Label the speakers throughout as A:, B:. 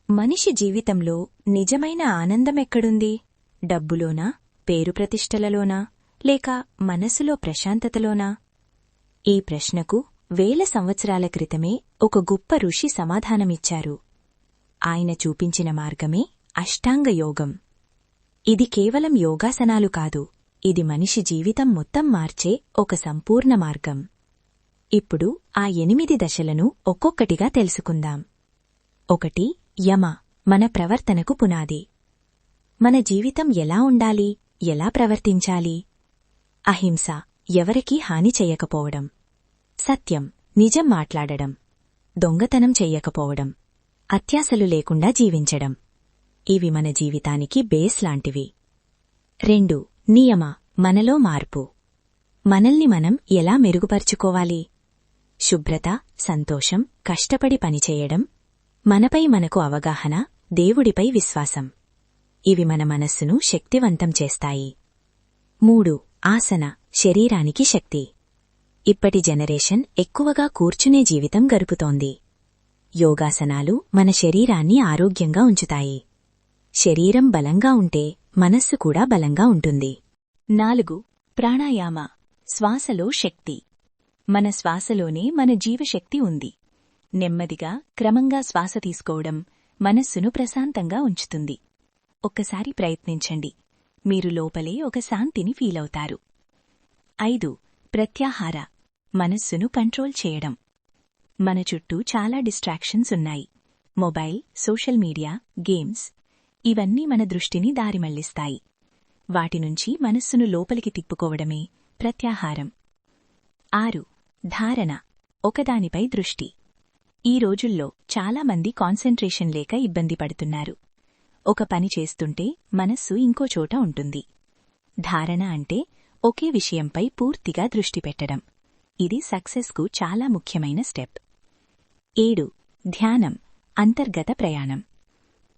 A: మనిషి జీవితంలో నిజమైన ఆనందమెక్కడుంది? డబ్బులోనా, పేరు ప్రతిష్టలలోనా, లేక మనసులో ప్రశాంతతలోనా? ఈ ప్రశ్నకు వేల సంవత్సరాల క్రితమే ఒక గొప్ప ఋషి సమాధానమిచ్చారు. ఆయన చూపించిన మార్గమే అష్టాంగ యోగం. ఇది కేవలం యోగాసనాలు కాదు, ఇది మనిషి జీవితం మొత్తం మార్చే ఒక సంపూర్ణ మార్గం. ఇప్పుడు ఆ 8 దశలను ఒక్కొక్కటిగా తెలుసుకుందాం. 1. యమ, మన ప్రవర్తనకు పునాది. మన జీవితం ఎలా ఉండాలి, ఎలా ప్రవర్తించాలి? అహింస, ఎవరికీ హాని చెయ్యకపోవడం. సత్యం, నిజం మాట్లాడడం. దొంగతనం చెయ్యకపోవడం. అత్యాశలు లేకుండా జీవించడం. ఇవి మన జీవితానికి బేస్ లాంటివి. 2. నియమ, మనలో మార్పు. మనల్ని మనం ఎలా మెరుగుపరుచుకోవాలి? శుభ్రత, సంతోషం, కష్టపడి పనిచేయడం, మనపై మనకు అవగాహన, దేవుడిపై విశ్వాసం. ఇవి మన మనస్సును శక్తివంతం చేస్తాయి. 3. ఆసన, శరీరానికి శక్తి. ఇప్పటి జనరేషన్ ఎక్కువగా కూర్చునే జీవితం గడుపుతోంది. యోగాసనాలు మన శరీరాన్ని ఆరోగ్యంగా ఉంచుతాయి. శరీరం బలంగా ఉంటే మనస్సు కూడా బలంగా ఉంటుంది. 4. ప్రాణాయామ, శ్వాసలో శక్తి. మన శ్వాసలోనే మన జీవశక్తి ఉంది. నెమ్మదిగా, క్రమంగా శ్వాస తీసుకోవడం మనస్సును ప్రశాంతంగా ఉంచుతుంది. ఒక్కసారి ప్రయత్నించండి, మీరు లోపలే ఒక శాంతిని ఫీలవుతారు. 5. ప్రత్యాహార, మనస్సును కంట్రోల్ చేయడం. మన చుట్టూ చాలా డిస్ట్రాక్షన్స్ ఉన్నాయి. మొబైల్, సోషల్ మీడియా, గేమ్స్, ఇవన్నీ మన దృష్టిని దారిమళ్లిస్తాయి. వాటినుంచి మనస్సును లోపలికి తిప్పుకోవడమే ప్రత్యాహారం. 6. ధారణ, ఒకదానిపై దృష్టి. ఈ రోజుల్లో చాలామంది కాన్సంట్రేషన్ లేక ఇబ్బంది పడుతున్నారు. ఒక పని చేస్తుంటే మనస్సు ఇంకో చోట ఉంటుంది. ధారణ అంటే ఒకే విషయంపై పూర్తిగా దృష్టి పెట్టడం. ఇది సక్సెస్కు చాలా ముఖ్యమైన స్టెప్. 7. ధ్యానం, అంతర్గత ప్రయాణం.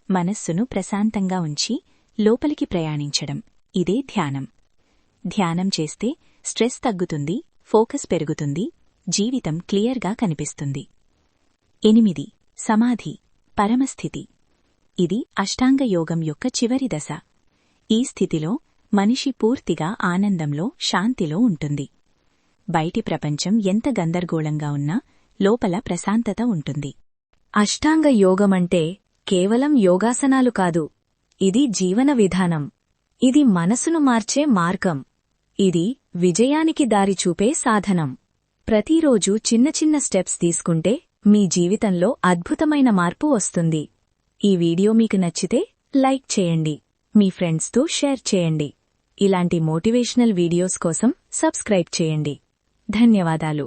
A: మనస్సును ప్రశాంతంగా ఉంచి లోపలికి ప్రయాణించడం, ఇదే ధ్యానం. ధ్యానం చేస్తే స్ట్రెస్ తగ్గుతుంది, ఫోకస్ పెరుగుతుంది, జీవితం క్లియర్గా కనిపిస్తుంది. 8. సమాధి, పరమస్థితి. ఇది అష్టాంగ యోగం యొక్క చివరి దశ. ఈ స్థితిలో మనిషి పూర్తిగా ఆనందంలో, శాంతిలో ఉంటుంది. బయటి ప్రపంచం ఎంత గందరగోళంగా ఉన్నా లోపల ప్రశాంతత ఉంటుంది.
B: అష్టాంగ యోగమంటే కేవలం యోగాసనాలు కాదు, ఇది జీవన విధానం. ఇది మనసును మార్చే మార్గం. ఇది విజయానికి దారి చూపే సాధనం. ప్రతిరోజూ చిన్న చిన్న స్టెప్స్ తీసుకుంటే మీ జీవితంలో అద్భుతమైన మార్పు వస్తుంది. ఈ వీడియో మీకు నచ్చితే లైక్ చేయండి, మీ ఫ్రెండ్స్తో షేర్ చేయండి. ఇలాంటి మోటివేషనల్ వీడియోస్ కోసం సబ్స్క్రైబ్ చేయండి. ధన్యవాదాలు.